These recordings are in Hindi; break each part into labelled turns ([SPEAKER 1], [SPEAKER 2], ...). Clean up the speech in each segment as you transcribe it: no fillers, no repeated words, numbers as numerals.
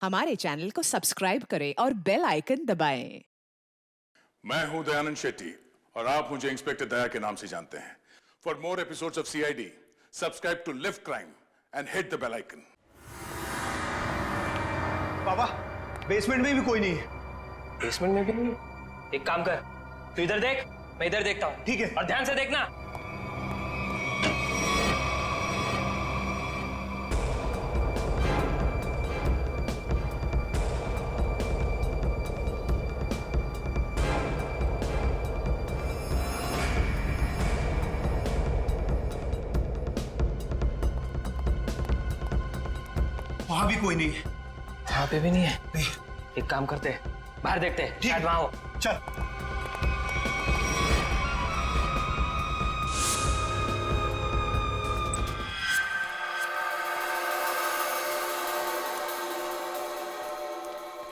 [SPEAKER 1] हमारे चैनल को सब्सक्राइब करें और बेल आइकन दबाएं।
[SPEAKER 2] मैं हूं दयानंद शेट्टी और आप मुझे इंस्पेक्टर दया के नाम से जानते हैं। For more episodes of CID, subscribe to live crime and hit the bell icon.
[SPEAKER 3] पापा, बेसमेंट में भी कोई नहीं है।
[SPEAKER 4] बेसमेंट में भी नहीं है? एक काम कर, तू इधर देख, मैं इधर देखता हूँ।
[SPEAKER 3] ठीक है।
[SPEAKER 4] और ध्यान से देखना।
[SPEAKER 3] वहां भी कोई नहीं है।
[SPEAKER 4] वहां पे भी नहीं है?
[SPEAKER 3] नहीं।
[SPEAKER 4] एक काम करते हैं, बाहर देखते हैं,
[SPEAKER 3] ठीक
[SPEAKER 4] शायद वहां हो।
[SPEAKER 3] चल।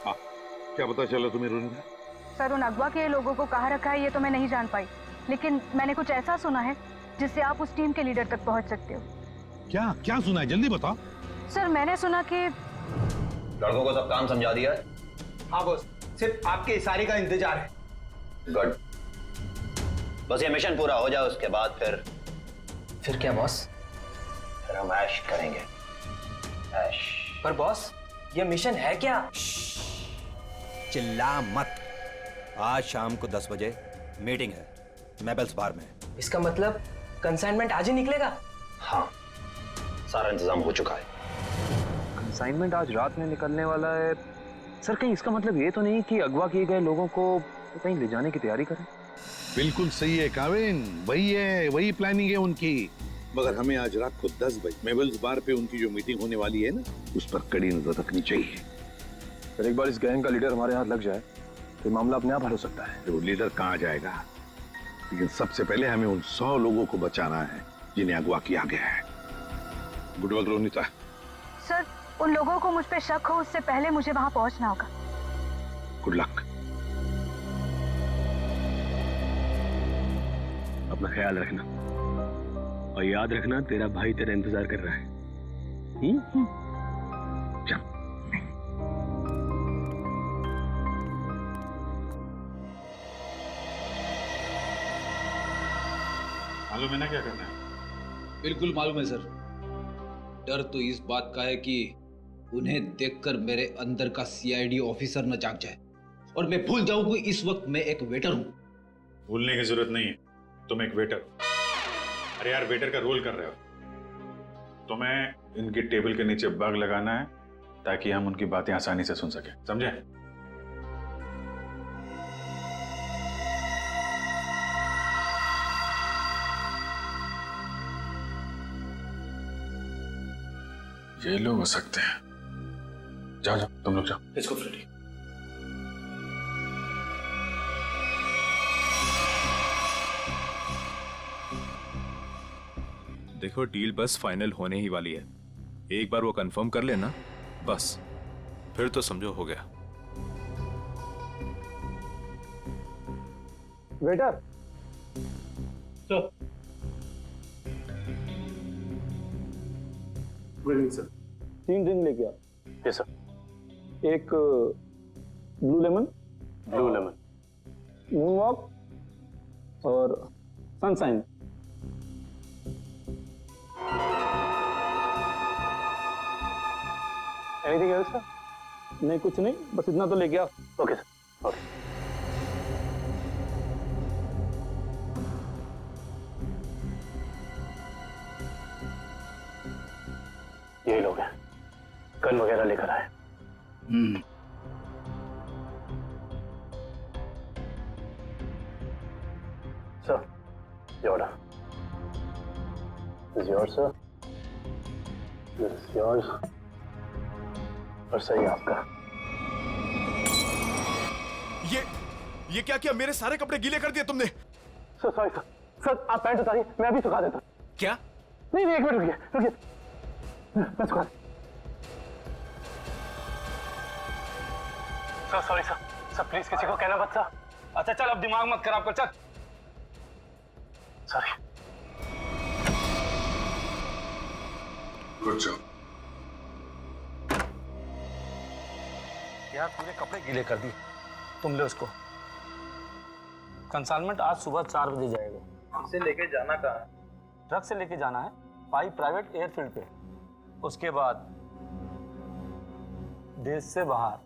[SPEAKER 5] हाँ, क्या पता चला तुम्हें रुनिका?
[SPEAKER 6] सर, उन अगवा के लोगों को कहाँ रखा है ये तो मैं नहीं जान पाई, लेकिन मैंने कुछ ऐसा सुना है जिससे आप उस टीम के लीडर तक पहुंच सकते हो।
[SPEAKER 5] क्या क्या सुना है, जल्दी बताओ।
[SPEAKER 6] सर, मैंने सुना कि
[SPEAKER 7] लड़कों को सब काम समझा दिया है।
[SPEAKER 3] हाँ बॉस, सिर्फ आपके इशारे का इंतजार है।
[SPEAKER 7] गुड, बस ये मिशन पूरा हो जाए उसके बाद
[SPEAKER 4] फिर क्या बॉस?
[SPEAKER 7] फिर हम ऐश करेंगे। ऐश।
[SPEAKER 4] पर बॉस, ये मिशन है क्या?
[SPEAKER 8] चिल्ला मत। आज शाम को 10 बजे मीटिंग है मेबल्स बार में।
[SPEAKER 4] इसका मतलब कंसाइनमेंट आज ही निकलेगा?
[SPEAKER 7] हाँ, सारा इंतजाम हो चुका है।
[SPEAKER 9] असाइनमेंट आज रात में निकलने वाला है। सर, कहीं इसका मतलब ये तो नहीं कि अगवा किए गए लोगों को कहीं ले जाने की तैयारी करें?
[SPEAKER 5] बिल्कुल सही है काविन, वही प्लानिंग है उनकी। मगर हमें आज रात को 10 बजे मेबल्स बार पे उनकी जो मीटिंग होने वाली है ना, उस पर कड़ी नजर रखनी चाहिए।
[SPEAKER 9] फिर एक बार इस गैंग का लीडर हमारे हाथ लग जाए तो मामला अपने आप हल हो सकता है।
[SPEAKER 5] वो लीडर कहाँ जाएगा, लेकिन सबसे पहले हमें उन 100 लोगों को बचाना है जिन्हें अगवा किया गया है। Good work Ronita.
[SPEAKER 6] सर, उन लोगों को मुझ पे शक हो उससे पहले मुझे वहां पहुंचना होगा।
[SPEAKER 5] Good luck.
[SPEAKER 9] अपना ख्याल रखना और याद रखना, तेरा भाई तेरा इंतजार कर रहा है।
[SPEAKER 5] चल।
[SPEAKER 2] मालूम है ना क्या करना है?
[SPEAKER 10] बिल्कुल मालूम है सर। डर तो इस बात का है कि उन्हें देखकर मेरे अंदर का सीआईडी ऑफिसर न जाग जाए और मैं भूल जाऊं कि इस वक्त मैं एक वेटर हूं।
[SPEAKER 2] भूलने की जरूरत नहीं है, तुम एक वेटर हो। अरे यार, वेटर का रोल कर रहे हो। तुम्हें इनकी टेबल के नीचे बग लगाना है ताकि हम उनकी बातें आसानी से सुन सके, समझे? ये लोग हो सकते हैं। जाओ जाओ, तुम लोग जाओ।
[SPEAKER 4] इसको फ्रेडी।
[SPEAKER 11] देखो, डील बस फाइनल होने ही वाली है। एक बार वो कंफर्म कर लेना बस, फिर तो समझो हो गया।
[SPEAKER 9] Waiter
[SPEAKER 3] sir. Good evening sir.
[SPEAKER 9] 3 drink लेके आ।
[SPEAKER 7] Yes sir.
[SPEAKER 9] एक ब्लू लेमन, मून वॉक और सनशाइन। Anything else sir? नहीं, कुछ नहीं, बस इतना तो लेके आ।
[SPEAKER 7] Okay sir, okay. यही लोग हैं, गन वगैरह लेकर आए। Sir, your order. This is yours, sir. This is yours. और सही आपका।
[SPEAKER 11] ये क्या किया? मेरे सारे कपड़े गीले कर दिए तुमने।
[SPEAKER 9] Sir sorry sir. सर, आप पैंट उतारिए, मैं अभी सुखा देता हूँ।
[SPEAKER 11] क्या?
[SPEAKER 9] नहीं, एक मिनट रुकिए। मैं सुखा। Sir sorry sir. Sir please किसी को कहना मत सर।
[SPEAKER 3] अच्छा चल, अब दिमाग मत खराब कर, चल।
[SPEAKER 9] सॉरी।
[SPEAKER 2] Good job.
[SPEAKER 3] यार पूरे कपड़े गीले कर दिए। तुम ले उसको। कंसाइनमेंट आज सुबह 4 बजे जाएगा।
[SPEAKER 7] हमसे लेके जाना कहाँ है?
[SPEAKER 3] ट्रक से लेके जाना है पाई प्राइवेट एयरफील्ड पे। उसके बाद देश से बाहर।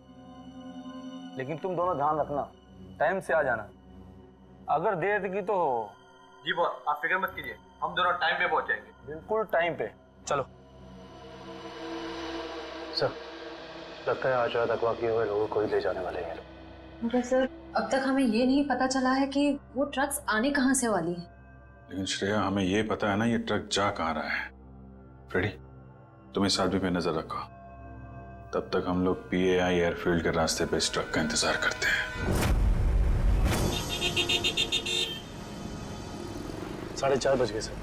[SPEAKER 3] लेकिन तुम दोनों ध्यान रखना, टाइम से आ जाना। अगर देर की तो
[SPEAKER 7] जी बॉस, आप फिक्र मत कीजिए, हम दोनों टाइम पे पहुंचेंगे।
[SPEAKER 3] बिल्कुल टाइम पे। चलो।
[SPEAKER 7] सर, लगता है आज रात अगवा किए हुए लोगों को ही ले जाने वाले हैं।
[SPEAKER 12] मगर सर, अब तक हमें ये नहीं पता चला है कि वो ट्रक्स आने कहाँ से वाली है।
[SPEAKER 2] लेकिन श्रेया, हमें ये पता है ना ये ट्रक जा कहाँ रहा है। फ्रेडी, तुम इस आदमी पे नजर रखो। तब तक हम लोग PAI एयरफील्ड के रास्ते पे इस ट्रक का इंतजार करते हैं।
[SPEAKER 7] 4:30 बज गए सर,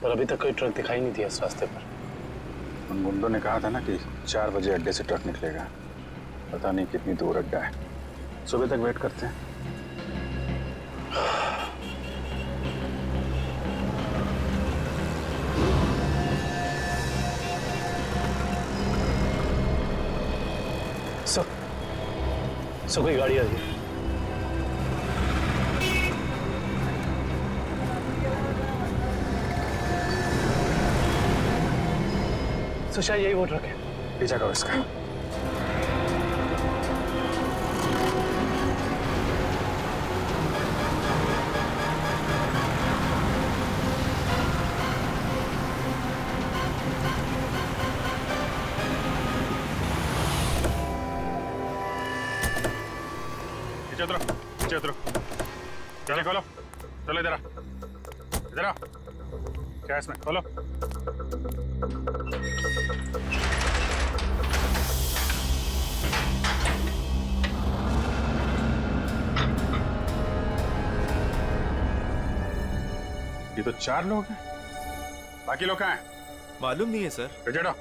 [SPEAKER 7] पर अभी तक कोई ट्रक दिखाई नहीं दिया इस रास्ते पर।
[SPEAKER 2] उन गुंडों ने कहा था ना कि 4 बजे अड्डे से ट्रक निकलेगा। पता नहीं कितनी दूर अड्डा है। सुबह तक वेट करते हैं।
[SPEAKER 7] सर कोई गाड़ी आ रही है। तो शायद यही वो ट्रक है।
[SPEAKER 2] पीछा करो इसका। पीछे उतरो, पीछे उतरो। चलो खोलो, चलो इधर आ, इधर आ। क्या है इसमें? खोलो। ये तो 4 लोग हैं। बाकी लोग कहाँ हैं?
[SPEAKER 11] मालूम नहीं है सर।
[SPEAKER 2] चढ़ो।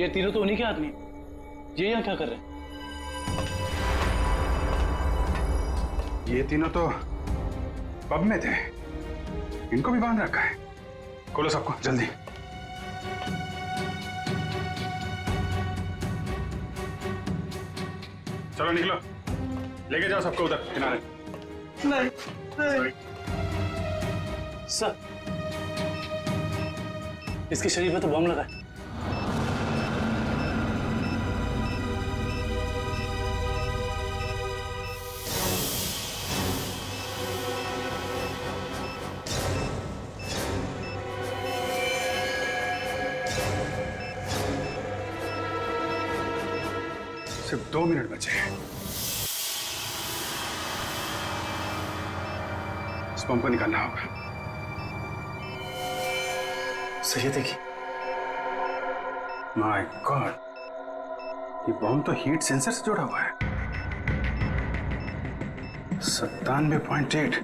[SPEAKER 7] ये तीनों तो उन्हीं के आदमी हैं। ये यहाँ क्या कर रहे हैं?
[SPEAKER 2] ये तीनों तो पब में थे। इनको भी बांध रखा है। खोलो सबको जल्दी। चलो निकलो, लेके जाओ सबको उधर किनारे।
[SPEAKER 7] नहीं। सर, इसके शरीर में तो बम लगा है।
[SPEAKER 2] सिर्फ 2 मिनट बचे हैं। इस बम को निकालना होगा।
[SPEAKER 7] सही है, देखिए।
[SPEAKER 2] माय गॉड, ये बम तो हीट सेंसर से जुड़ा हुआ है। 97.8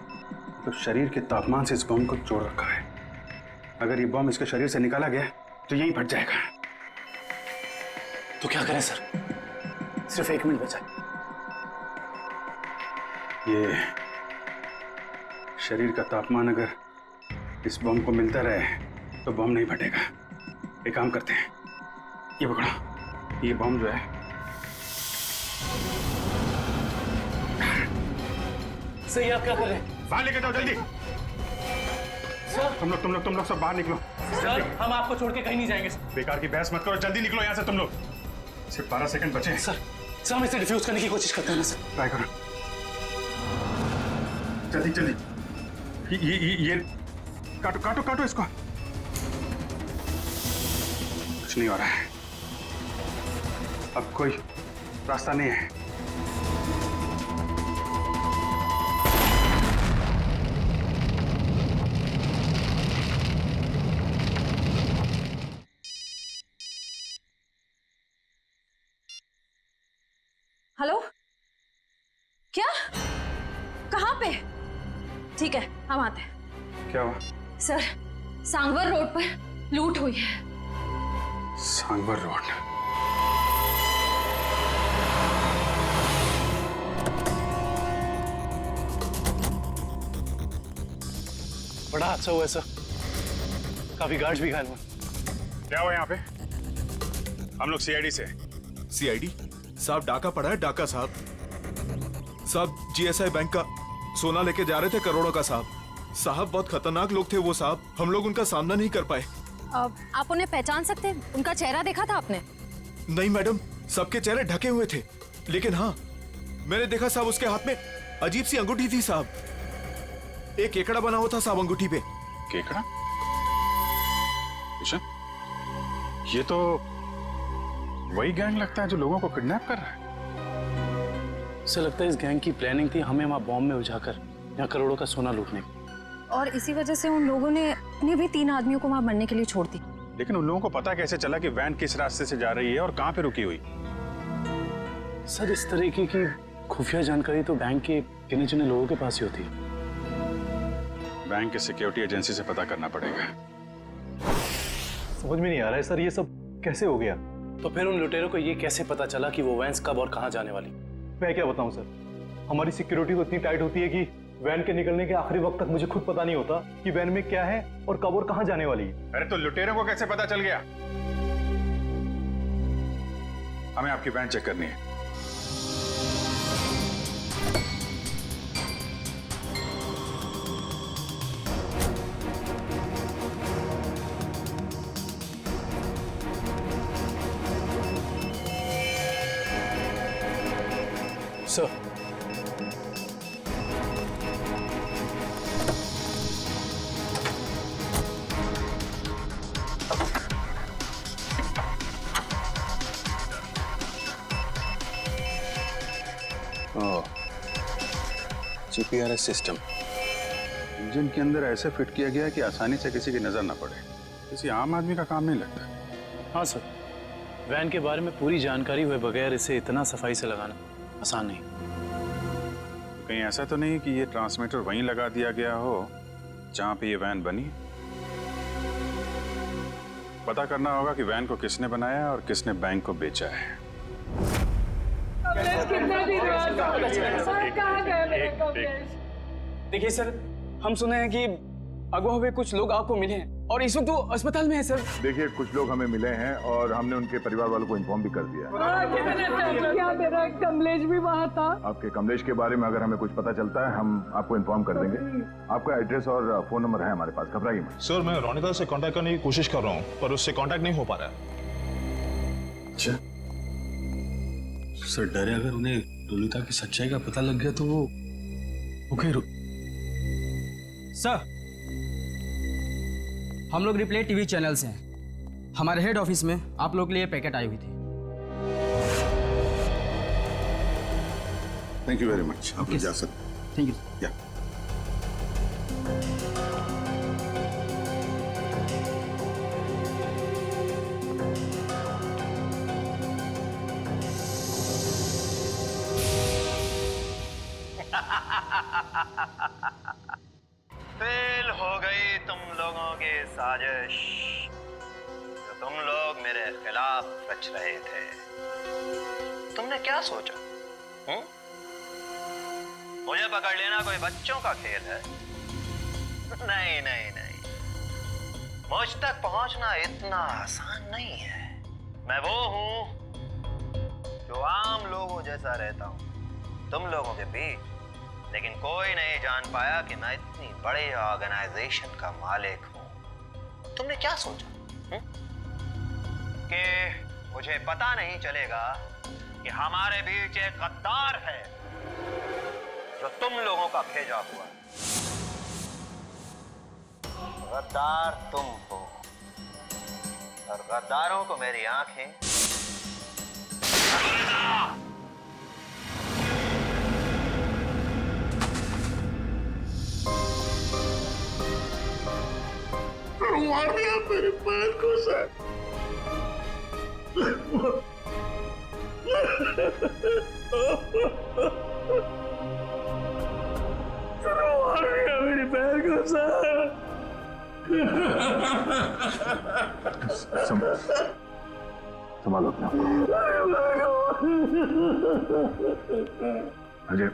[SPEAKER 2] तो शरीर के तापमान से इस बम को जोड़ रखा है। अगर ये बम इसके शरीर से निकाला गया तो यहीं फट जाएगा।
[SPEAKER 7] तो क्या करें सर? सिर्फ 1 मिनट बचा।
[SPEAKER 2] ये शरीर का तापमान अगर इस बम को मिलता रहे तो बम नहीं फटेगा। एक काम करते हैं, ये पकड़ो। ये बम जो है
[SPEAKER 7] सही, आप क्या कर रहे हैं?
[SPEAKER 2] बाहर लेके जाओ जल्दी।
[SPEAKER 7] सर,
[SPEAKER 2] तुम लोग सब बाहर निकलो।
[SPEAKER 7] सर, हम आपको छोड़ के कहीं नहीं जाएंगे।
[SPEAKER 2] बेकार की बहस मत करो, जल्दी निकलो यहाँ से तुम लोग। सिर्फ 12 सेकंड बचे हैं।
[SPEAKER 7] सर, हम इसे डिफ्यूज करने की कोशिश करते हैं ना सर।
[SPEAKER 2] ट्राई करो जल्दी जल्दी। ये काटो काटो काटो इसको। कुछ नहीं हो रहा है। अब कोई रास्ता नहीं है।
[SPEAKER 12] हेलो, क्या? कहाँ पे? ठीक है, हम आते हैं।
[SPEAKER 2] क्या हुआ?
[SPEAKER 12] सर, सांगवर रोड पर लूट हुई है।
[SPEAKER 2] सांगवर रोड?
[SPEAKER 7] बड़ा हादसा हुआ है सर, काफी गार्ड्स भी घायल हुए।
[SPEAKER 2] क्या हुआ यहाँ पे? हम लोग CID से
[SPEAKER 11] सीआईडी साहब, डाका पड़ा है, डाका साहब। साहब जीएसआई बैंक का सोना लेके जा रहे थे, करोड़ों का साहब। बहुत खतरनाक लोग थे वो साहब, हम लोग उनका सामना नहीं कर पाए।
[SPEAKER 12] आप उन्हें पहचान सकते हैं? उनका चेहरा देखा था आपने?
[SPEAKER 11] नहीं मैडम, सबके चेहरे ढके हुए थे, लेकिन हाँ मैंने देखा साहब उसके हाथ में अजीब सी अंगूठी थी साहब। एक केकड़ा बना हुआ था साहब अंगूठी पे।
[SPEAKER 2] केकड़ा? किशन, ये तो वही गैंग लगता है जो लोगों को किडनैप कर रहा है।
[SPEAKER 7] ऐसा लगता है इस गैंग की प्लानिंग थी हमें वहां बॉम्ब में उलझाकर यहाँ करोड़ों का सोना लूटने की।
[SPEAKER 12] और इसी वजह से उन लोगों ने अपने भी 3 आदमियों को वहां मरने के लिए छोड़ दी।
[SPEAKER 2] लेकिन उन लोगों को पता कैसे चला कि वैन किस रास्ते से जा रही है और कहां पे रुकी हुई?
[SPEAKER 7] सर, इस तरीके की खुफिया जानकारी तो बैंक के गिने चुने लोगों के पास ही होती है।
[SPEAKER 2] बैंक के सिक्योरिटी एजेंसी से पता करना पड़ेगा।
[SPEAKER 7] समझ में नहीं आ रहा है सर, ये सब कैसे हो गया? तो फिर उन लुटेरों को ये कैसे पता चला कि वो वैन कब और कहां जाने वाली?
[SPEAKER 13] मैं क्या बताऊं सर, हमारी सिक्योरिटी तो इतनी टाइट होती है कि वैन के निकलने के आखिरी वक्त तक मुझे खुद पता नहीं होता कि वैन में क्या है और कब और कहां जाने वाली है।
[SPEAKER 2] अरे तो लुटेरों को कैसे पता चल गया? हमें आपकी वैन चेक करनी है।
[SPEAKER 7] सर,
[SPEAKER 2] जीपीआरएस सिस्टम इंजन के अंदर ऐसे फिट किया गया है कि आसानी से किसी की नजर ना पड़े। किसी आम आदमी का काम नहीं लगता।
[SPEAKER 7] हाँ सर, वैन के बारे में पूरी जानकारी हुए बगैर इसे इतना सफाई से लगाना आसान नहीं।
[SPEAKER 2] कहीं ऐसा तो नहीं कि ये ट्रांसमीटर वहीं लगा दिया गया हो जहां पे ये वैन बनी? पता करना होगा कि वैन को किसने बनाया और किसने बैंक को बेचा है।
[SPEAKER 14] देखिए सर, हम सुने हैं कि अगवा हुए कुछ लोग आपको मिले हैं और इस वक्त वो अस्पताल में है सर।
[SPEAKER 5] देखिए, कुछ लोग हमें मिले हैं और हमने उनके परिवार वालों को इन्फॉर्म भी कर दिया।
[SPEAKER 15] क्या मेरा कमलेश भी वहाँ था?
[SPEAKER 5] आपके कमलेश के बारे में अगर हमें कुछ पता चलता है हम आपको इन्फॉर्म कर देंगे। आपका एड्रेस और फोन नंबर है हमारे पास, घबराइए मत।
[SPEAKER 13] सर, मैं रोनिता से कांटेक्ट करने की कोशिश कर रहा हूँ पर उससे कांटेक्ट नहीं हो पा रहा है।
[SPEAKER 7] अच्छा सर, डरे अगर उन्हें रोनिता की सच्चाई का पता लग गया तो वो
[SPEAKER 14] सर, हम लोग रिप्ले टीवी चैनल से हैं। हमारे हेड ऑफिस में आप लोग के लिए पैकेट आई हुई थी।
[SPEAKER 5] Thank you very much. आप जा सकते।
[SPEAKER 14] Thank you.
[SPEAKER 5] या
[SPEAKER 8] फेल हो गई तुम लोगों की साजिश जो तुम लोग मेरे खिलाफ रच रहे थे। तुमने क्या सोचा? मुझे पकड़ लेना कोई बच्चों का खेल है? नहीं नहीं नहीं, मुझ तक पहुंचना इतना आसान नहीं है। मैं वो हूं जो आम लोगों जैसा रहता हूं तुम लोगों के बीच, लेकिन कोई नहीं जान पाया कि मैं इतनी बड़े ऑर्गेनाइजेशन का मालिक हूं। तुमने क्या सोचा कि मुझे पता नहीं चलेगा कि हमारे बीच एक गद्दार है जो तुम लोगों का भेजा हुआ? गद्दार तुम हो और गद्दारों को मेरी आंखें
[SPEAKER 5] मार दिया मेरे पैर को सर। मार दिया मेरे पैर को सर। संभालो अपने आप को। अजय,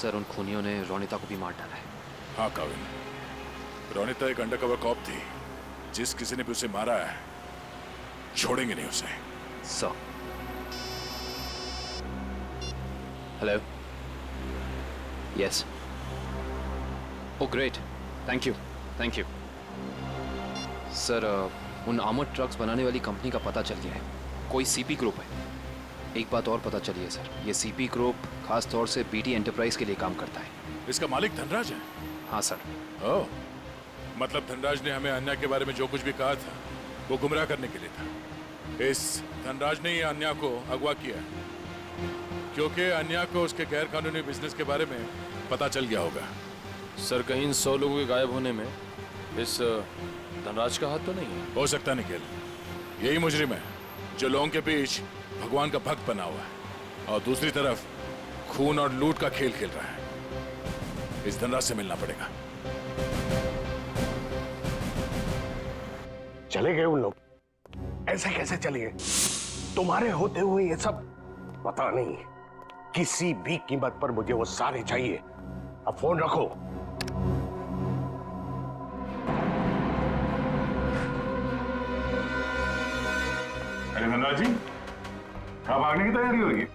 [SPEAKER 16] सर, उन खूनियों ने रोनिता को भी मार डाला है।
[SPEAKER 17] हाँ काविन, रोनिता एक अंडरकवर कॉप थी। जिस किसी ने भी उसे मारा है, छोड़ेंगे नहीं उसे।
[SPEAKER 16] Sir. Hello. Yes. Oh great, thank you, thank you. Sir, उन आर्मर्ड ट्रक्स बनाने वाली कंपनी का पता चल गया है। कोई सीपी ग्रुप है। एक बात और पता चली है सर, ये सीपी ग्रुप खास तौर से बीटी एंटरप्राइज के लिए काम करता है।
[SPEAKER 17] इसका मालिक धनराज है?
[SPEAKER 16] हाँ सर।
[SPEAKER 17] ओह, मतलब धनराज ने हमें अन्या के बारे में जो कुछ भी कहा था वो गुमराह करने के लिए था। इस धनराज ने ही अन्या को अगवा किया क्योंकि अन्या को उसके गैर कानूनी बिजनेस के बारे में पता चल गया होगा।
[SPEAKER 7] सर, कहीं इन 100 लोगों के गायब होने में इस धनराज का हाथ तो नहीं है?
[SPEAKER 17] हो सकता निखिल, यही मुजरिम है जो लोगों के बीच भगवान का भक्त बना हुआ है और दूसरी तरफ खून और लूट का खेल खेल रहा है। इस धनराज से मिलना पड़ेगा।
[SPEAKER 5] चले गए उन लोग? ऐसे कैसे चले गए? तुम्हारे होते हुए ये सब? पता नहीं, किसी भी कीमत पर मुझे वो सारे चाहिए। अब फोन रखो।
[SPEAKER 2] अरे धनराज जी, कहाँ भागने की तैयारी हो रही है?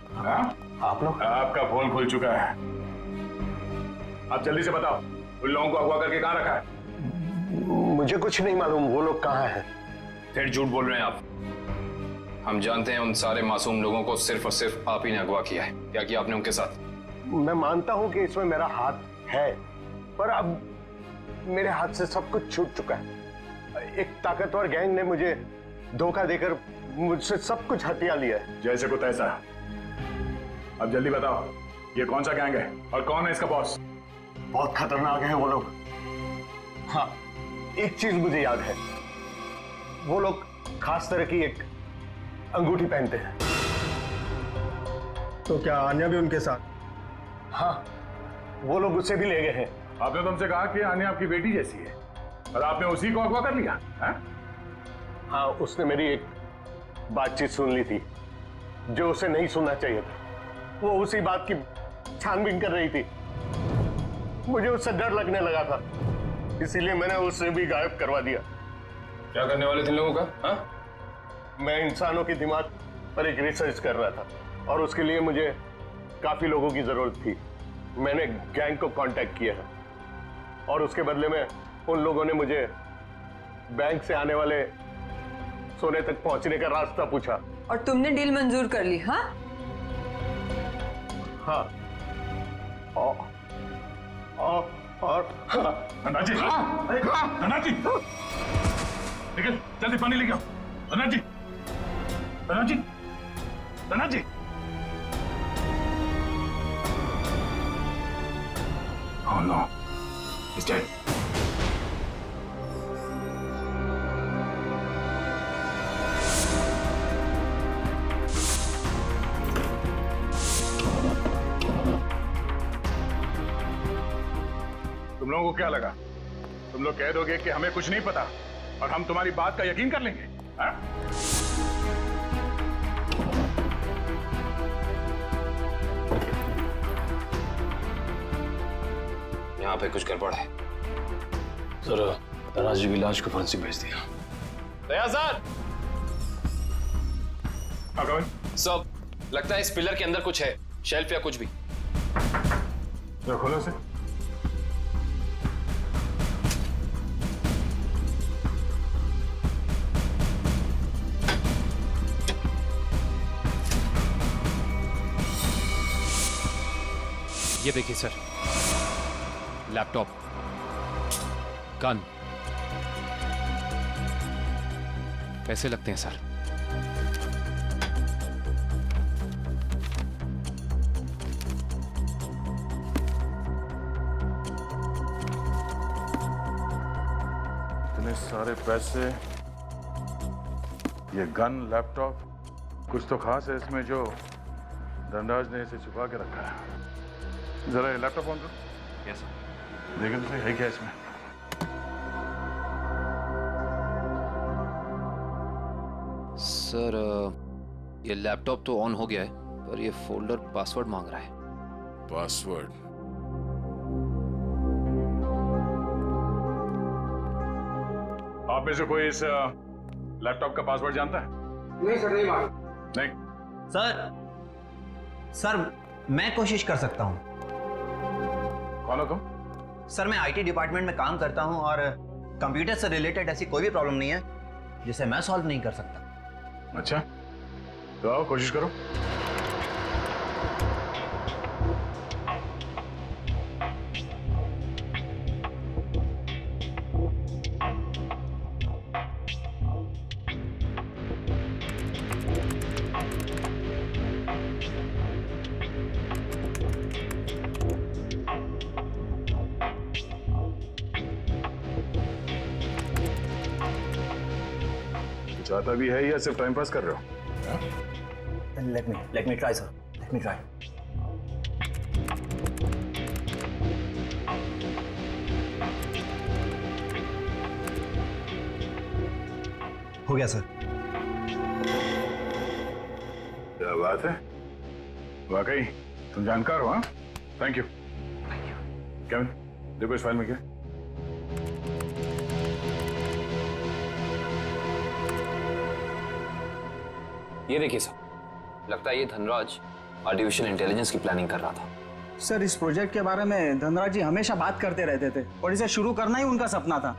[SPEAKER 5] आप लोग?
[SPEAKER 2] आपका फोन खुल चुका है। आप जल्दी से बताओ, उन लोगों को अगवा करके कहाँ रखा है?
[SPEAKER 5] मुझे कुछ नहीं मालूम वो लोग कहाँ हैं।
[SPEAKER 18] फिर झूठ बोल रहे हैं आप। हम जानते हैं उन सारे मासूम लोगों को सिर्फ और सिर्फ आप ही ने अगवा किया है। क्या किया आपने उनके साथ?
[SPEAKER 5] मैं मानता हूं कि इसमें मेरा हाथ है, पर अब मेरे हाथ से सब कुछ छूट चुका है। एक ताकतवर गैंग ने मुझे धोखा देकर मुझसे सब कुछ हथिया लिया है।
[SPEAKER 2] जैसे को तैसा। अब जल्दी बताओ, ये कौन सा गैंग है और कौन है इसका बॉस?
[SPEAKER 5] बहुत खतरनाक है वो लोग। हाँ, एक चीज मुझे याद है, वो लोग खास तरह की एक अंगूठी पहनते हैं।
[SPEAKER 13] तो क्या आन्या भी उनके साथ?
[SPEAKER 5] हाँ, वो लोग उसे भी ले गए हैं।
[SPEAKER 2] आपने तुमसे कहा कि आन्या आपकी बेटी जैसी है और आपने उसी को अगवा कर लिया है?
[SPEAKER 5] हाँ, उसने मेरी एक बातचीत सुन ली थी जो उसे नहीं सुनना चाहिए था। वो उसी बात की छानबीन कर रही थी। मुझे उससे डर लगने लगा था, इसीलिए मैंने उसे भी गायब करवा दिया।
[SPEAKER 18] क्या करने वाले थे लोगों का? हाँ?
[SPEAKER 5] मैं इंसानों के दिमाग पर एक रिसर्च कर रहा था और उसके लिए मुझे काफी लोगों की जरूरत थी। मैंने गैंग को कांटेक्ट किया है और उसके बदले में उन लोगों ने मुझे बैंक से आने वाले सोने तक पहुंचने का रास्ता पूछा।
[SPEAKER 19] और तुमने डील मंजूर कर ली? हाँ
[SPEAKER 5] हाँ। और
[SPEAKER 2] धनराज जी, धनराज जी, निकल जल्दी पानी लेके आओ। धनराज जी, धनराज जी, धनराज जी। Oh no, he's dead. तुम लोगों को क्या लगा? तुम लोग कह दोगे कि हमें कुछ नहीं पता और हम तुम्हारी बात का यकीन कर लेंगे? हाँ?
[SPEAKER 18] यहाँ पे कुछ गड़बड़ है।
[SPEAKER 7] सर, धनराज जी की लाश को फॉरेंसिक भेज दिया।
[SPEAKER 18] दया सर।
[SPEAKER 16] सब लगता है इस पिलर के अंदर कुछ है, शेल्फ या कुछ भी।
[SPEAKER 2] तो खोलो से।
[SPEAKER 16] ये देखिए सर, लैपटॉप, गन, पैसे लगते हैं सर।
[SPEAKER 2] इतने सारे पैसे, ये गन, लैपटॉप, कुछ तो खास है इसमें जो धनराज ने इसे छुपा के रखा है। जरा ये लैपटॉप ऑन करो।
[SPEAKER 16] Yes sir.
[SPEAKER 2] देखिए तो सही है क्या इसमें?
[SPEAKER 16] सर, ये लैपटॉप तो ऑन हो गया है, पर ये फोल्डर पासवर्ड मांग रहा है।
[SPEAKER 17] पासवर्ड?
[SPEAKER 2] आप में से कोई इस लैपटॉप का पासवर्ड जानता है?
[SPEAKER 3] नहीं सर, नहीं मालूम।
[SPEAKER 2] नहीं
[SPEAKER 8] सर मैं कोशिश कर सकता हूँ।
[SPEAKER 2] कौन हो तुम?
[SPEAKER 8] सर मैं आईटी डिपार्टमेंट में काम करता हूँ और कंप्यूटर से रिलेटेड ऐसी कोई भी प्रॉब्लम नहीं है जिसे मैं सॉल्व नहीं कर सकता।
[SPEAKER 2] अच्छा, तो आओ कोशिश करो। चाहता भी है या सिर्फ टाइम पास कर रहे हो?
[SPEAKER 8] Let me try, sir. Let me try. हो गया सर।
[SPEAKER 2] क्या बात है, वाकई तुम जानकार हो। हाँ, थैंक यू। केविन, देखो इस फाइल में क्या।
[SPEAKER 18] ये देखिए सर, लगता है ये धनराज आर्टिफिशियल इंटेलिजेंस की प्लानिंग कर रहा था।
[SPEAKER 3] सर इस प्रोजेक्ट के बारे में धनराज जी हमेशा बात करते रहते थे और इसे शुरू करना ही उनका सपना था।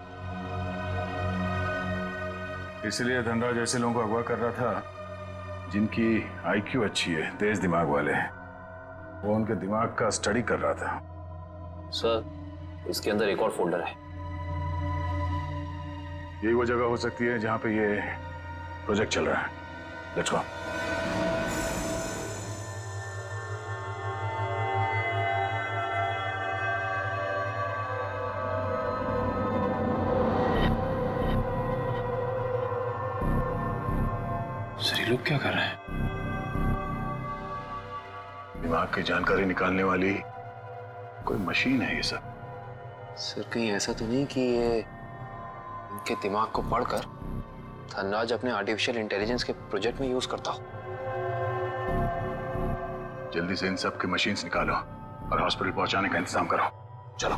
[SPEAKER 2] इसलिए धनराज ऐसे लोगों को अगवा कर रहा था जिनकी आईक्यू अच्छी है, तेज दिमाग वाले हैं। वो उनके दिमाग का स्टडी कर रहा था।
[SPEAKER 18] सर इसके अंदर एक और फोल्डर है।
[SPEAKER 2] यही वो जगह हो सकती है जहां पे ये प्रोजेक्ट चल रहा है। Let's go.
[SPEAKER 7] सर ये लोग क्या कर रहे हैं?
[SPEAKER 2] दिमाग की जानकारी निकालने वाली कोई मशीन है ये सब।
[SPEAKER 16] सर कहीं ऐसा तो नहीं कि ये इनके दिमाग को पढ़कर धनराज अपने आर्टिफिशियल इंटेलिजेंस के प्रोजेक्ट में यूज करता हो?
[SPEAKER 2] जल्दी से इन सब के मशीन्स निकालो और हॉस्पिटल पहुंचाने का इंतजाम करो। चलो।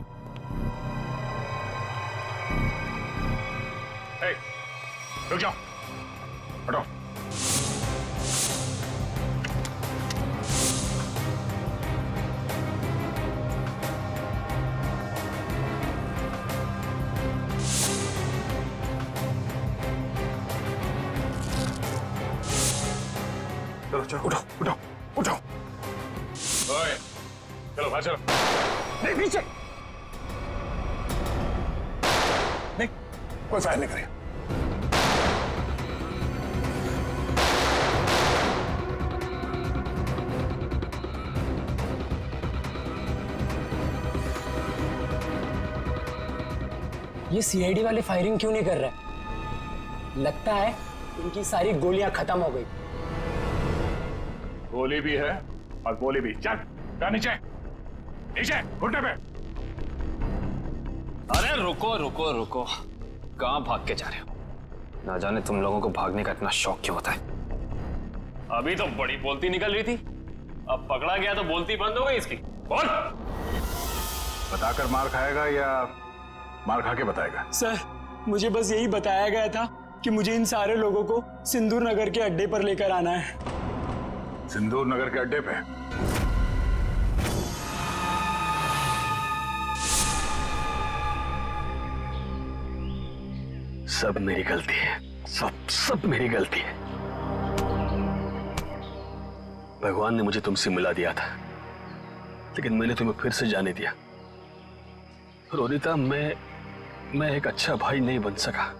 [SPEAKER 2] रुक जाओ, हटो। चलो चलो, उठो उठो उठो। ओए, चलो बाहर चलो।
[SPEAKER 3] नहीं पीछे।
[SPEAKER 2] नहीं, कोई फायर नहीं करेगा।
[SPEAKER 14] ये सीआईडी वाले फायरिंग क्यों नहीं कर रहे? लगता है इनकी सारी गोलियां खत्म हो गई।
[SPEAKER 2] गोली भी है और गोली भी। चल नीचे नीचे, घुटने पे।
[SPEAKER 18] अरे रुको रुको रुको, कहाँ भाग के जा रहे हो? ना जाने तुम लोगों को भागने का इतना शौक क्यों होता है। अभी तो बड़ी बोलती निकल रही थी, अब पकड़ा गया तो बोलती बंद हो गई इसकी। बोल।
[SPEAKER 2] बताकर मार खाएगा या मार खा के बताएगा?
[SPEAKER 14] सर मुझे बस यही बताया गया था कि मुझे इन सारे लोगों को सिंदूर नगर के अड्डे पर लेकर आना है।
[SPEAKER 2] सिंदूर नगर के अड्डे पे?
[SPEAKER 7] सब मेरी गलती है, सब मेरी गलती है। भगवान ने मुझे तुमसे मिला दिया था, लेकिन मैंने तुम्हें फिर से जाने दिया। रोनिता, मैं एक अच्छा भाई नहीं बन सका।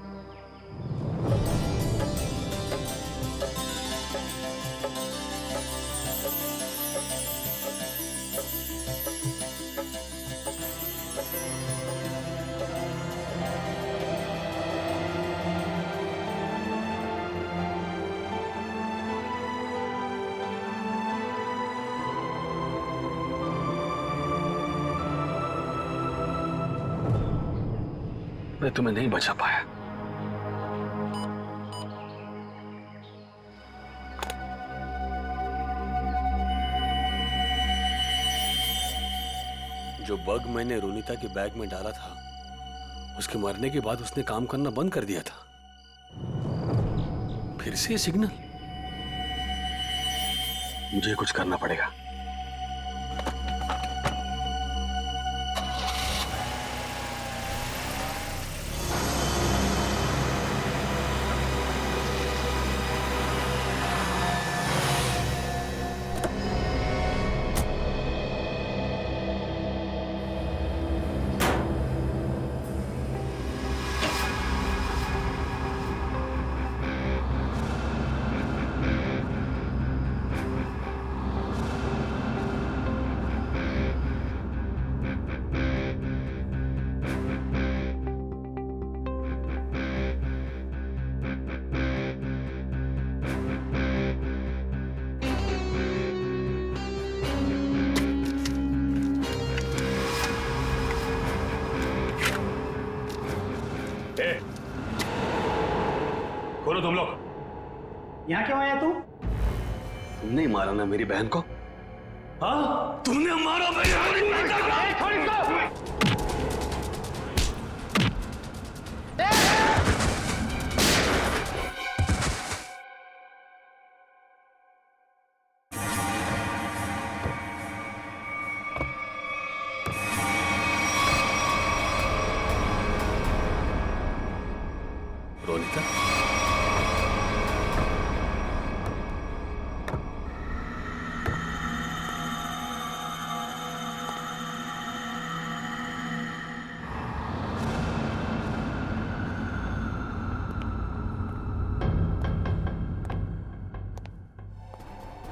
[SPEAKER 7] मैं तुम्हें नहीं बचा पाया। जो बग मैंने रोनिता के बैग में डाला था उसके मरने के बाद उसने काम करना बंद कर दिया था। फिर से ये सिग्नल। मुझे कुछ करना पड़ेगा।
[SPEAKER 13] खोलो तुम लोग।
[SPEAKER 14] यहाँ क्यों आया तू?
[SPEAKER 7] तुमने मारा ना मेरी बहन को?
[SPEAKER 13] हाँ?
[SPEAKER 7] तुमने मारा मेरी बहन को? रोनिता,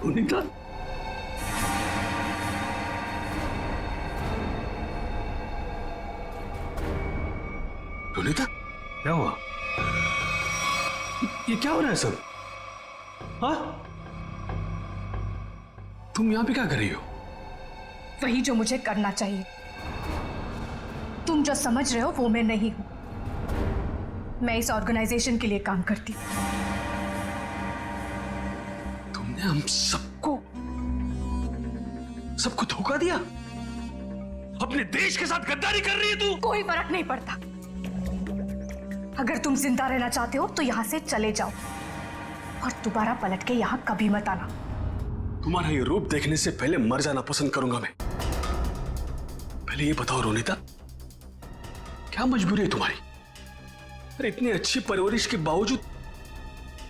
[SPEAKER 7] रोनिता, रोनिता, क्या हुआ? ये क्या हो रहा है सब? हाँ? तुम यहां पे क्या कर रही हो?
[SPEAKER 6] वही जो मुझे करना चाहिए। तुम जो समझ रहे हो वो मैं नहीं हूं। मैं इस ऑर्गेनाइजेशन के लिए काम करती हूं।
[SPEAKER 7] तुमने हम सबको धोखा दिया? अपने देश के साथ गद्दारी कर रही है तू?
[SPEAKER 6] कोई फर्क नहीं पड़ता। अगर तुम जिंदा रहना चाहते हो तो यहां से चले जाओ और दोबारा पलट के यहां कभी मत आना।
[SPEAKER 7] तुम्हारा ये रूप देखने से पहले मर जाना पसंद करूंगा मैं। पहले ये बताओ रोनिता, क्या मजबूरी है तुम्हारी? अरे इतनी अच्छी परवरिश के बावजूद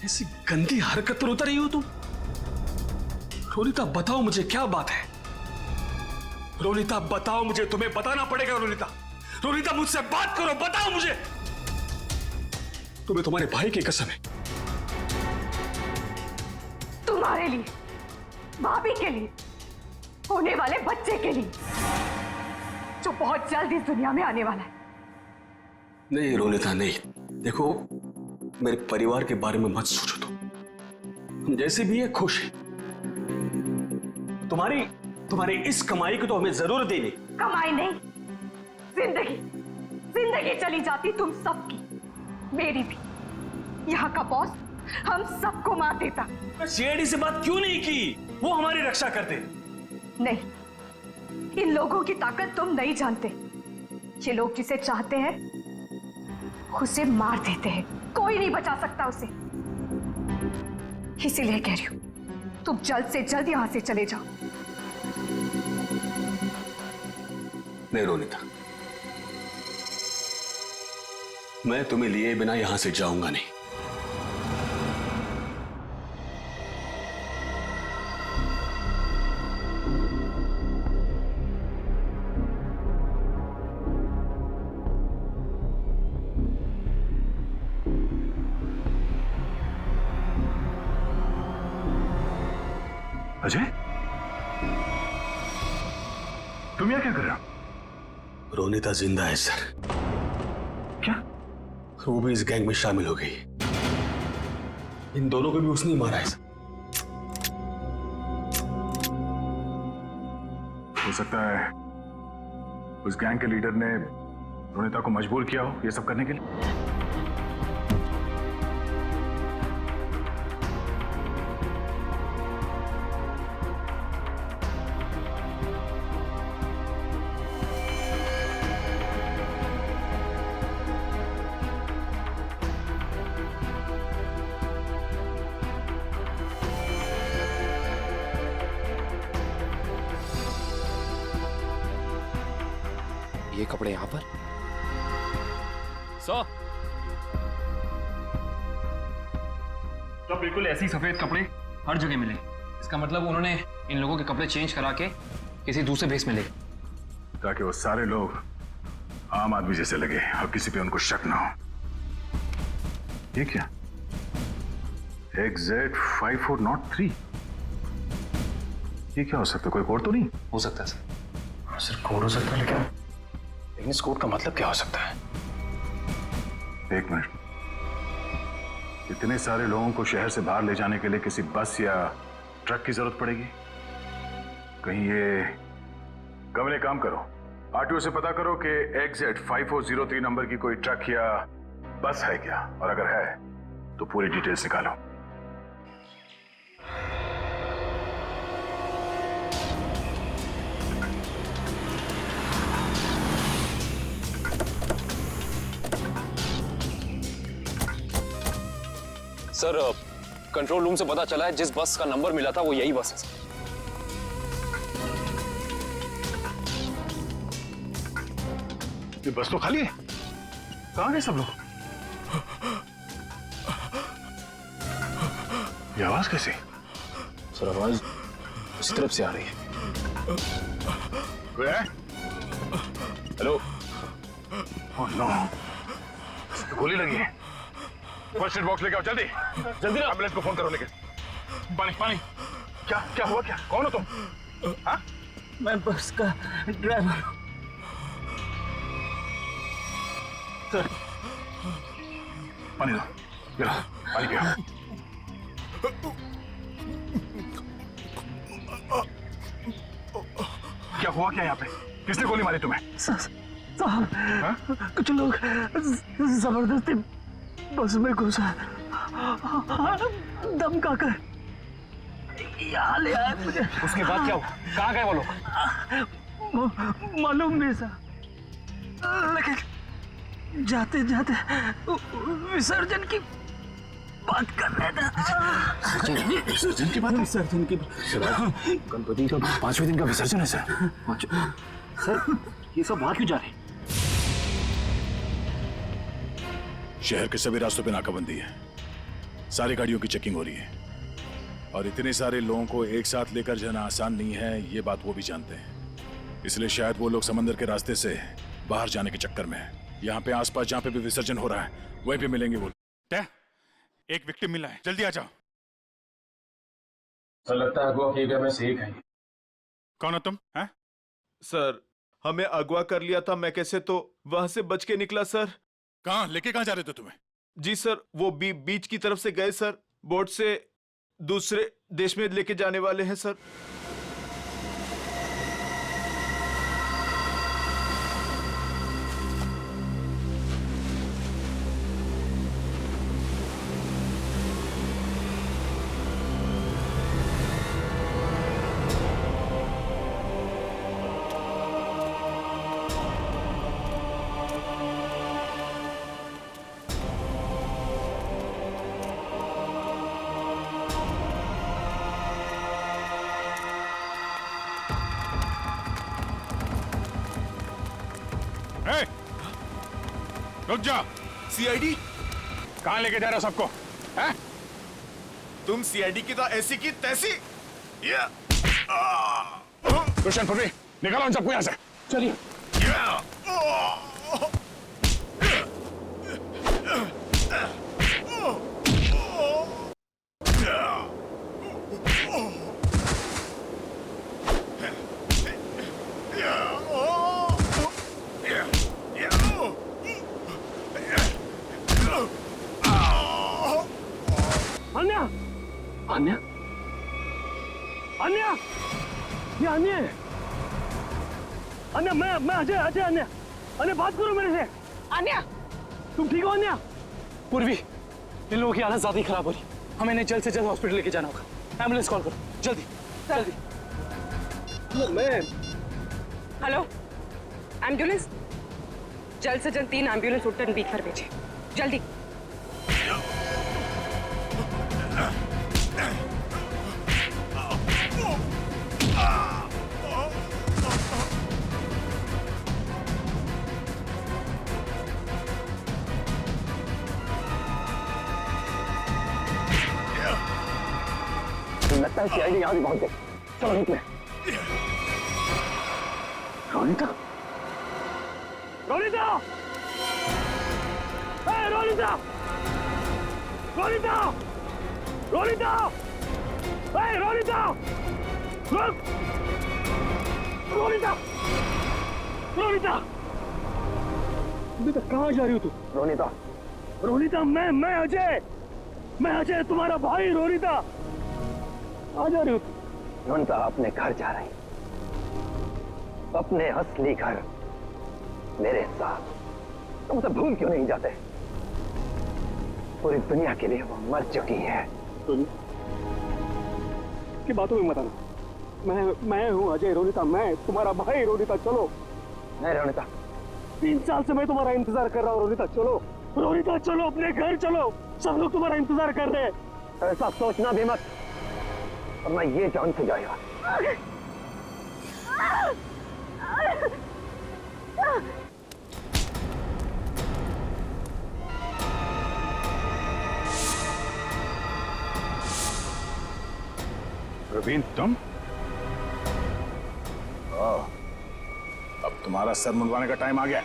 [SPEAKER 7] ऐसी गंदी हरकत पर उतर रही हो तुम? रोनिता बताओ मुझे, क्या बात है? रोनिता बताओ मुझे, तुम्हें बताना पड़ेगा। रोनिता, रोनिता मुझसे बात करो, बताओ मुझे। तुम्हें तुम्हारे भाई की कसम है।
[SPEAKER 6] तुम्हारे लिए, भाभी के लिए, होने वाले बच्चे के लिए जो बहुत जल्द इस दुनिया में आने वाला है।
[SPEAKER 7] नहीं रोनिता नहीं, देखो मेरे परिवार के बारे में मत सोचो। हम जैसे भी है खुश है। तुम्हारी इस कमाई को तो हमें जरूर देनी।
[SPEAKER 6] कमाई नहीं, जिंदगी जिंदगी चली जाती तुम सबकी, मेरी भी। यहाँ का बॉस हम सबको मार देता।
[SPEAKER 7] सीआईडी से बात क्यों नहीं की? वो हमारी रक्षा करते।
[SPEAKER 6] नहीं, इन लोगों की ताकत तुम नहीं जानते। ये लोग जिसे चाहते हैं उसे मार देते हैं। कोई नहीं बचा सकता उसे। इसीलिए कह रही हूं, तुम जल्द से जल्द यहां से चले जाओ।
[SPEAKER 7] नहीं रोनिता, मैं तुम्हें लिए बिना यहां से जाऊंगा नहीं।
[SPEAKER 13] अजय, तुम यहाँ क्या कर रहे हो?
[SPEAKER 7] रोनिता जिंदा है सर।
[SPEAKER 13] क्या?
[SPEAKER 7] वो भी इस गैंग में शामिल हो गई। इन दोनों को भी उसने ही मारा है सर।
[SPEAKER 13] हो सकता है उस गैंग के लीडर ने रोनिता को मजबूर किया हो ये सब करने के लिए।
[SPEAKER 16] ये कपड़े यहाँ पर?
[SPEAKER 18] सो
[SPEAKER 4] तो बिल्कुल ऐसे ही सफेद कपड़े हर जगह मिले। इसका मतलब उन्होंने इन लोगों के कपड़े चेंज करा के किसी दूसरे भेस में ले,
[SPEAKER 2] ताकि वो सारे लोग आम आदमी जैसे लगे और किसी पे उनको शक ना हो। ये क्या? XZ5403, ये क्या हो सकता है? कोई कोड तो नहीं
[SPEAKER 4] हो सकता है सर?
[SPEAKER 7] सर कोड हो सकता है, लेकिन इस कोड का मतलब क्या हो सकता है?
[SPEAKER 2] एक मिनट, इतने सारे लोगों को शहर से बाहर ले जाने के लिए किसी बस या ट्रक की जरूरत पड़ेगी? कहीं ये कमरे काम करो, आरटीओ से पता करो कि XZ5403 नंबर की कोई ट्रक या बस है क्या, और अगर है तो पूरी डिटेल्स निकालो।
[SPEAKER 18] सर कंट्रोल रूम से पता चला है जिस बस का नंबर मिला था वो यही बस है सर।
[SPEAKER 2] ये बस तो खाली है, कहां गए सब लोग? ये आवाज कैसी?
[SPEAKER 7] सर आवाज उसी तरफ से आ रही है।
[SPEAKER 2] कोई है?
[SPEAKER 7] हेलो।
[SPEAKER 2] ओह नो, गोली लगी है। फर्स्ट एड बॉक्स लेके आओ जल्दी जल्दी। एम्बुलेंस को फोन करो। लेके पानी पानी। क्या क्या हुआ? क्या, कौन हो तुम? हाँ?
[SPEAKER 14] मैं बस का ड्राइवर हूँ
[SPEAKER 2] सर। पानी दो, ये लो, पानी पियो। क्या हुआ क्या यहाँ पे? किसने गोली मारी तुम्हें?
[SPEAKER 14] साहब कुछ लोग जबरदस्ती बस में घुसा धमका कर यहाँ ले आए मुझे।
[SPEAKER 4] उसके बाद क्या हुआ? कहाँ गए वो लोग?
[SPEAKER 14] मालूम नहीं सर, लेकिन जाते जाते विसर्जन की बात कर रहे थे।
[SPEAKER 7] विसर्जन की बात?
[SPEAKER 14] विसर्जन की
[SPEAKER 7] गणपति का 5वें दिन का विसर्जन है सर।
[SPEAKER 14] सर ये सब बात क्यों जा रही?
[SPEAKER 2] शहर के सभी रास्तों पे नाकाबंदी है, सारी गाड़ियों की चेकिंग हो रही है, और इतने सारे लोगों को एक साथ लेकर जाना आसान नहीं है, ये बात वो भी जानते हैं। इसलिए शायद वो लोग समंदर के रास्ते से बाहर जाने के चक्कर में हैं। यहाँ पे आसपास जहाँ पे भी विसर्जन हो रहा है वहीं पे मिलेंगे वो।
[SPEAKER 17] एक विक्टिम मिला है, जल्दी आ जाओ।
[SPEAKER 7] सर लगता है अगवा किए गए में से एक है।
[SPEAKER 17] कौन हो तुम? हैं?
[SPEAKER 11] सर हमें अगवा कर लिया था, मैं कैसे तो वहां से बच के निकला सर।
[SPEAKER 17] कहाँ लेके कहाँ जा रहे थे तुम्हें?
[SPEAKER 11] जी सर, वो बीच की तरफ से गए सर, बोट से दूसरे देश में लेके जाने वाले हैं सर।
[SPEAKER 17] रुक जा।
[SPEAKER 11] सीआईडी
[SPEAKER 17] कहाँ लेके जा रहे हो सबको? हैं?
[SPEAKER 11] तुम सीआईडी की तो ऐसी की तैसी।
[SPEAKER 17] दुष्यंत पृथ्वी, निकालो इन सबको यहाँ से।
[SPEAKER 14] चलिए। अन्या, अन्या, अन्या, ये अन्या है। अन्या, मैं अजय, अजय अन्या, अन्या बात करो मेरे से। अन्या, तुम ठीक हो अन्या? पूर्वी, इन लोगों की हालत ज्यादा ही खराब हो रही, हमें इन्हें जल्द से जल्द हॉस्पिटल लेके जाना होगा। एम्बुलेंस कॉल करो, जल्दी, जल्दी। मैं,
[SPEAKER 20] हेलो, एम्बुलेंस, जल्द से जल्द 3 एम्बुलेंस उत्तर बीच पर भेजें, जल्दी।
[SPEAKER 14] लगता है सीआईडी यहाँ भी पहुंच गई। चलो निकले। रोनिता, रोनिता, रोनिता, रोनिता, रोनिता, रोनिता, रुक, रोनिता, रोनिता, बेटा कहाँ जा रही हो तू? रोनिता, रोनिता, मैं अजय तुम्हारा भाई। रोनिता, आ जा रही हो तू? रोनिता अपने घर जा रही, अपने असली घर मेरे साथ। तुम सब भूल क्यों नहीं जाते? पूरी दुनिया के लिए वो मर चुकी है। की बातों में मत आना। मैं हूँ अजय। रोनिता, मैं तुम्हारा भाई। रोनिता चलो। नहीं रोनिता, 3 साल से मैं तुम्हारा इंतजार कर रहा हूँ। रोनिता चलो, रोनिता चलो, अपने घर चलो। सब लोग तुम्हारा इंतजार कर रहे हैं। ऐसा सोचना भी मत, और मैं ये जान से जाएगा।
[SPEAKER 2] प्रवीण, तुम? अब तुम्हारा सर मुंडवाने का टाइम आ गया।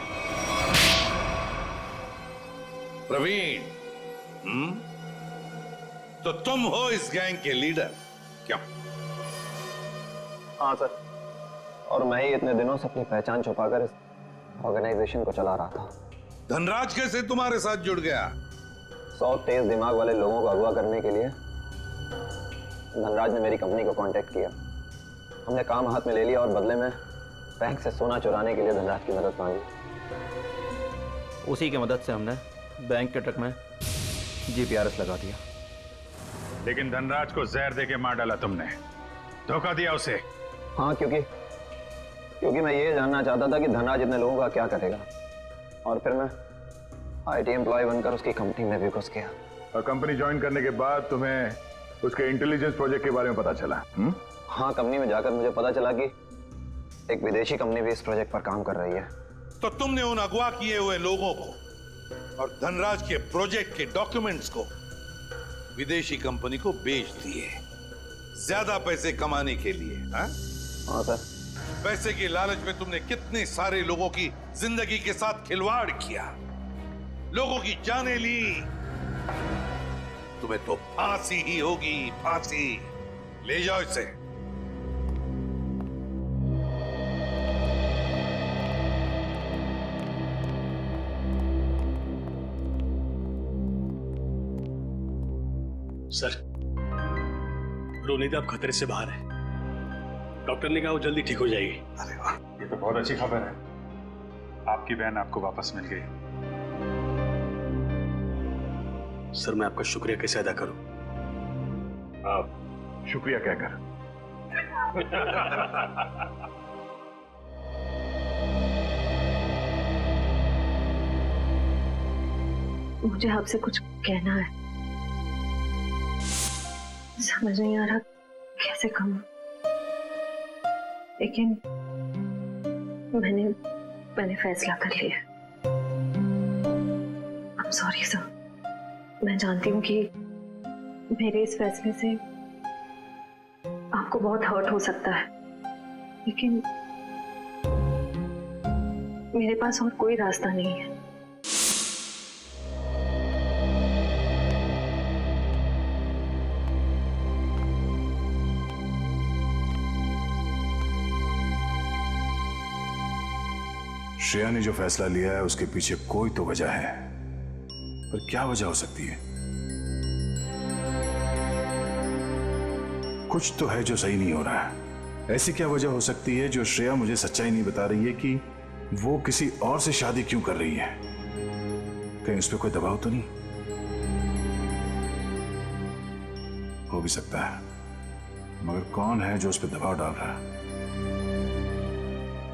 [SPEAKER 21] प्रवीण, तो तुम हो इस गैंग के लीडर?
[SPEAKER 2] क्यों?
[SPEAKER 9] हाँ सर, और मैं ही इतने दिनों से अपनी पहचान छुपाकर इस ऑर्गेनाइजेशन को चला रहा था।
[SPEAKER 21] धनराज कैसे तुम्हारे साथ जुड़ गया?
[SPEAKER 9] 100 तेज दिमाग वाले लोगों को अगवा करने के लिए धनराज ने मेरी कंपनी को कांटेक्ट किया। हमने काम हाथ में ले लिया और बदले में बैंक से सोना चुराने के लिए धनराज की मदद मांगी।
[SPEAKER 3] उसी की मदद से हमने बैंक के ट्रक में जीपीआरएस लगा दिया।
[SPEAKER 2] लेकिन धनराज को जहर देके मार डाला तुमने, धोखा दिया उसे।
[SPEAKER 9] हाँ, क्योंकि मैं ये जानना चाहता था कि धनराज इतने लोगों का क्या करेगा, और फिर मैं आईटी एम्प्लॉय बनकर उसकी कंपनी में भी घुस गया।
[SPEAKER 2] और कंपनी ज्वाइन करने के बाद तुम्हें उसके इंटेलिजेंस प्रोजेक्ट के बारे में पता चला?
[SPEAKER 9] हाँ, कंपनी में जाकर मुझे पता चला कि एक विदेशी कंपनी भी इस प्रोजेक्ट पर काम कर रही है।
[SPEAKER 21] तो तुमने उन अगवा किए हुए लोगों को और धनराज के प्रोजेक्ट के डॉक्यूमेंट्स को विदेशी कंपनी को बेच दिए, ज्यादा पैसे कमाने के लिए। हाँ
[SPEAKER 9] सर।
[SPEAKER 21] पैसे की लालच में तुमने कितने सारे लोगों की जिंदगी के साथ खिलवाड़ किया, लोगों की जानें ली। तुम्हें तो फांसी ही होगी, फांसी। ले जाओ इसे।
[SPEAKER 7] सर, रोनिता अब खतरे से बाहर है। डॉक्टर ने कहा वो जल्दी ठीक हो जाएगी।
[SPEAKER 2] अरे वाह, ये तो बहुत अच्छी खबर है। आपकी बहन आपको वापस मिल गई।
[SPEAKER 7] सर, मैं आपका शुक्रिया कैसे अदा करूं?
[SPEAKER 2] आप शुक्रिया क्या कर?
[SPEAKER 6] मुझे आपसे कुछ कहना है, समझ नहीं आ रहा कैसे कहूं, लेकिन मैंने फैसला कर लिया। I'm sorry सर, मैं जानती हूँ कि मेरे इस फैसले से आपको बहुत हर्ट हो सकता है, लेकिन मेरे पास और कोई रास्ता नहीं है।
[SPEAKER 2] श्रेया ने जो फैसला लिया है उसके पीछे कोई तो वजह है, पर क्या वजह हो सकती है? कुछ तो है जो सही नहीं हो रहा है। ऐसी क्या वजह हो सकती है जो श्रेया मुझे सच्चाई नहीं बता रही है कि वो किसी और से शादी क्यों कर रही है? कहीं उस पर कोई दबाव तो नहीं? हो भी सकता है, मगर कौन है जो उस पर दबाव डाल रहा है?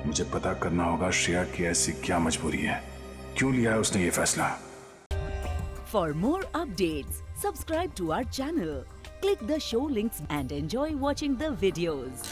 [SPEAKER 2] मुझे पता करना होगा श्रेया की ऐसी क्या मजबूरी है, क्यों लिया है उसने ये फैसला।
[SPEAKER 22] For more updates, subscribe to our channel, click the show links and enjoy watching the videos.